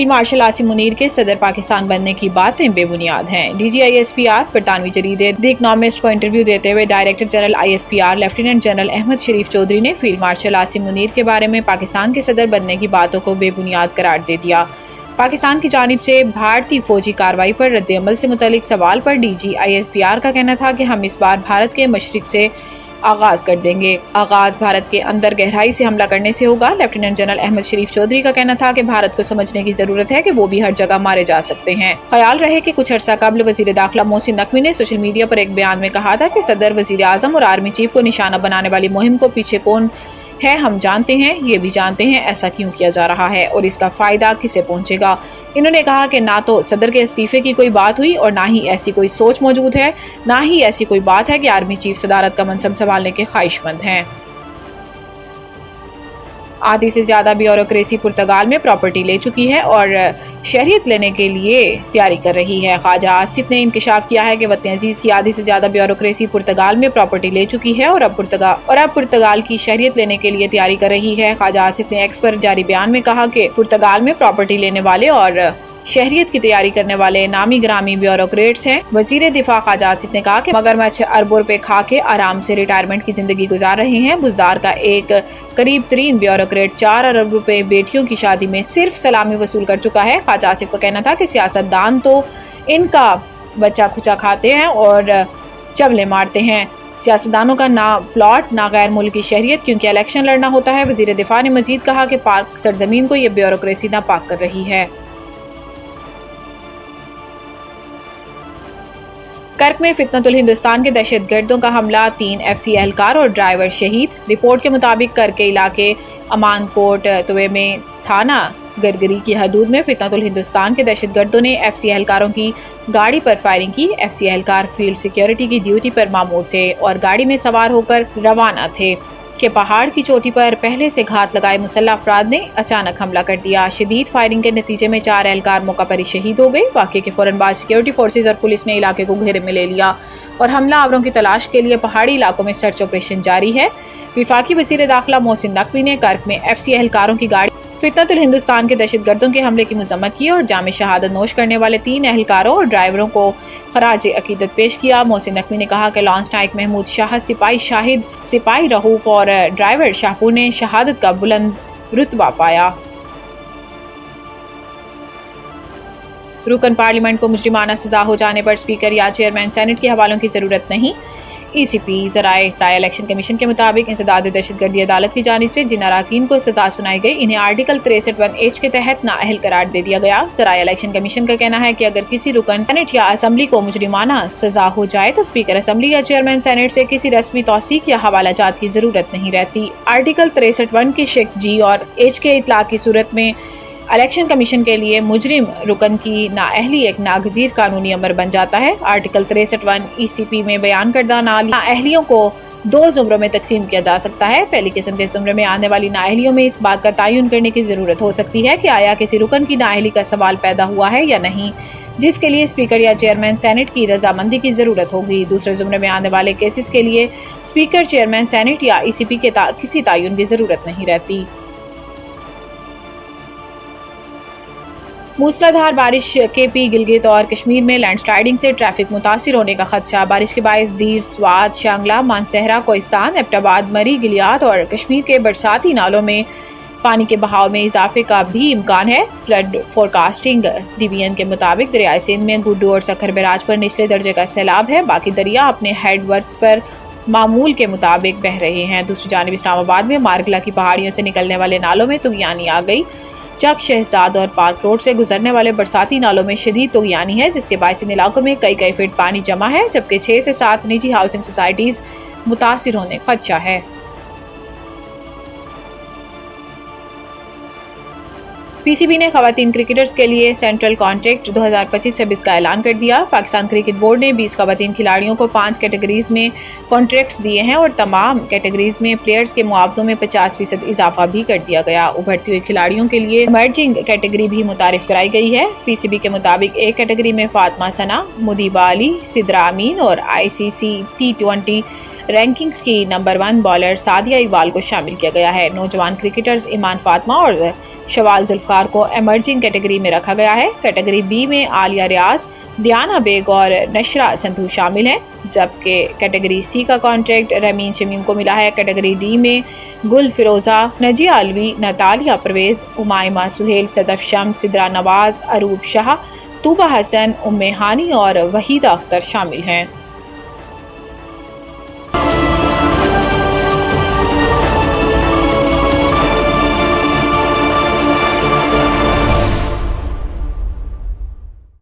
Field marshal Asim Munir کے صدر پاکستان بننے کی باتیں بے بنیاد ہیں۔ DGISPR برطانوی جریدے دی اکنامسٹ کو انٹرویو دیتے ہوئے director general ISPR lieutenant general Ahmed Sharif Chaudhry نے فیلڈ مارشل عاصم منیر کے بارے میں پاکستان کے صدر بننے کی باتوں کو بے بنیاد قرار دے دیا۔ پاکستان کی جانب سے بھارتی فوجی کارروائی پر رد عمل سے متعلق سوال پر DGISPR کا کہنا تھا کہ ہم اس بار بھارت کے مشرق سے آغاز کر دیں گے۔ آغاز بھارت کے اندر گہرائی سے حملہ کرنے سے ہوگا۔ لیفٹیننٹ جنرل احمد شریف چودھری کا کہنا تھا کہ بھارت کو سمجھنے کی ضرورت ہے کہ وہ بھی ہر جگہ مارے جا سکتے ہیں۔ خیال رہے کہ کچھ عرصہ قبل وزیر داخلہ محسن نقوی نے سوشل میڈیا پر ایک بیان میں کہا تھا کہ صدر، وزیر اعظم اور آرمی چیف کو نشانہ بنانے والی مہم کو پیچھے کون ہے ہم جانتے ہیں، یہ بھی جانتے ہیں ایسا کیوں کیا جا رہا ہے اور اس کا فائدہ کسے پہنچے گا۔ انہوں نے کہا کہ نہ تو صدر کے استعفے کی کوئی بات ہوئی اور نہ ہی ایسی کوئی سوچ موجود ہے، نہ ہی ایسی کوئی بات ہے کہ آرمی چیف صدارت کا منصب سنبھالنے کے خواہش مند ہیں۔ آدھی سے زیادہ بیوروکریسی پرتگال میں پراپرٹی لے چکی ہے اور شہریت لینے کے لیے تیاری کر رہی ہے۔ خواجہ آصف نے انکشاف کیا ہے کہ وطن عزیز کی آدھی سے زیادہ بیوروکریسی پرتگال میں پراپرٹی لے چکی ہے اور اب پرتگال کی شہریت لینے کے لیے تیاری کر رہی ہے۔ خواجہ آصف نے ایکس پر جاری بیان میں کہا کہ پرتگال میں پراپرٹی لینے والے اور شہریت کی تیاری کرنے والے نامی گرامی بیوروکریٹس ہیں۔ وزیر دفاع خواجہ آصف نے کہا کہ مگرمچھ اربوں روپے کھا کے آرام سے ریٹائرمنٹ کی زندگی گزار رہے ہیں۔ بزدار کا ایک قریب ترین بیوروکریٹ 4 ارب روپے بیٹیوں کی شادی میں صرف سلامی وصول کر چکا ہے۔ خواجہ آصف کا کہنا تھا کہ سیاست دان تو ان کا بچہ کھچا کھاتے ہیں اور چبلے مارتے ہیں، سیاستدانوں کا نہ پلاٹ نہ غیر ملکی شہریت، کیونکہ الیکشن لڑنا ہوتا ہے۔ وزیر دفاع نے مزید کہا کہ پاک سرزمین کو یہ بیوروکریسی ناپاک کر رہی ہے۔ کرک میں فتنۃ الہندوستان کے دہشت گردوں کا حملہ، 3 FC اہلکار اور ڈرائیور شہید۔ رپورٹ کے مطابق کرک کے علاقے امان کوٹ توے میں تھانہ گرگری کی حدود میں فتنۃ الہندوستان کے دہشت گردوں نے FC اہلکاروں کی گاڑی پر فائرنگ کی۔ FC اہلکار فیلڈ سیکیورٹی کی ڈیوٹی پر مامور تھے اور گاڑی میں سوار ہو کر روانہ تھے کہ پہاڑ کی چوٹی پر پہلے سے گھات لگائے مسلح افراد نے اچانک حملہ کر دیا۔ شدید فائرنگ کے نتیجے میں 4 اہلکار موقع پر ہی شہید ہو گئے۔ واقعے کے فوراً بعد سیکیورٹی فورسز اور پولیس نے علاقے کو گھیرے میں لے لیا اور حملہ آوروں کی تلاش کے لیے پہاڑی علاقوں میں سرچ آپریشن جاری ہے۔ وفاقی وزیر داخلہ محسن نقوی نے کرک میں FC اہلکاروں کی گاڑی فتنۃ الہندوستان کے دہشت گردوں کے حملے کی مذمت کی اور جام شہادت نوش کرنے والے 3 اہلکاروں اور ڈرائیوروں کو خراج عقیدت پیش کیا۔ محسن نقوی نے کہا کہ لانس نائک محمود شاہ، سپاہی شاہد، سپاہی رؤوف اور ڈرائیور شاہپور نے شہادت کا بلند رتبہ پایا۔ رکن پارلیمنٹ کو مجرمانہ سزا ہو جانے پر اسپیکر یا چیئرمین سینٹ کے حوالوں کی ضرورت نہیں۔ ECP ذرائع رائے الیکشن کمیشن کے مطابق انسداد دہشت گردی عدالت کی جانب سے جن اراکین کو سزا سنائی گئی انہیں آرٹیکل 63(1) کے تحت نااہل قرار دے دیا گیا۔ ذرائع الیکشن کمیشن کا کہنا ہے کہ اگر کسی رکن سینٹ یا اسمبلی کو مجرمانہ سزا ہو جائے تو اسپیکر اسمبلی یا چیئرمین سینٹ سے کسی رسمی توثیق یا حوالہ جات کی ضرورت نہیں رہتی۔ آرٹیکل 63(1) کی شق G اور H کے اطلاق کی صورت میں الیکشن کمیشن کے لیے مجرم رکن کی نااہلی ایک ناگزیر قانونی امر بن جاتا ہے۔ آرٹیکل 63(1) ECP میں بیان کردہ نااہلیوں کو 2 زمروں میں تقسیم کیا جا سکتا ہے۔ پہلی قسم کے زمرے میں آنے والی نااہلیوں میں اس بات کا تعین کرنے کی ضرورت ہو سکتی ہے کہ آیا کسی رکن کی نااہلی کا سوال پیدا ہوا ہے یا نہیں، جس کے لیے اسپیکر یا چیئرمین سینٹ کی رضامندی کی ضرورت ہوگی۔ دوسرے زمرے میں آنے والے کیسز کے لیے اسپیکر، چیئرمین سینٹ یا ECP کے کسی تعین کی ضرورت نہیں رہتی۔ موسلادھار بارش KP گلگت اور کشمیر میں لینڈ سلائیڈنگ سے ٹریفک متاثر ہونے کا خدشہ۔ بارش کے باعث دیر، سوات، شانگلہ، مانسہرہ، کوہستان، ایبٹ آباد، مری، گلیات اور کشمیر کے برساتی نالوں میں پانی کے بہاؤ میں اضافے کا بھی امکان ہے۔ فلڈ فورکاسٹنگ ڈویژن کے مطابق دریائے سندھ میں گڈو اور سکھر بیراج پر نچلے درجے کا سیلاب ہے، باقی دریا اپنے ہیڈ ورکس پر معمول کے مطابق بہہ رہے ہیں۔ دوسری جانب اسلام آباد میں مارگلہ کی پہاڑیوں سے نکلنے والے نالوں میں طغیانی آ گئی۔ چک، شہزاد اور پارک روڈ سے گزرنے والے برساتی نالوں میں شدید طغیانی ہے، جس کے باعث ان علاقوں میں کئی فٹ پانی جمع ہے، جبکہ 6 سے 7 نجی ہاؤسنگ سوسائٹیز متاثر ہونے کا خدشہ ہے۔ PCB نے خواتین کرکٹرز کے لیے سینٹرل کانٹریکٹ 2025-26 کا اعلان کر دیا۔ پاکستان کرکٹ بورڈ نے 20 خواتین کھلاڑیوں کو 5 کیٹیگریز میں کانٹریکٹس دیے ہیں اور تمام کیٹیگریز میں پلیئرز کے معاوضوں میں 50% اضافہ بھی کر دیا گیا۔ ابھرتی ہوئی کھلاڑیوں کے لیے ایمرجنگ کیٹیگری بھی متعارف کرائی گئی ہے۔ PCB کے مطابق ایک کیٹیگری میں فاطمہ ثنا، مدیبہ علی، سدرا امین اور ICC T20 رینکنگز کی نمبر 1 بالر سعدیہ اقبال کو شامل کیا گیا ہے۔ نوجوان کرکٹرز ایمان فاطمہ اور شوال ذوالفقار کو ایمرجنگ کیٹیگری میں رکھا گیا ہے۔ کیٹیگری بی میں عالیہ ریاض، دیانہ بیگ اور نشرہ سندھو شامل ہیں، جبکہ کیٹیگری سی کا کانٹریکٹ رمین شمیم کو ملا ہے۔ کیٹیگری ڈی میں گل فیروزہ، نجیہ علوی، نتالیہ پرویز، امائمہ سہیل، صدف شمس، سدرا نواز، اروب شاہ، طوبہ حسن، ام ہانی اور وحیدہ اختر شامل ہیں۔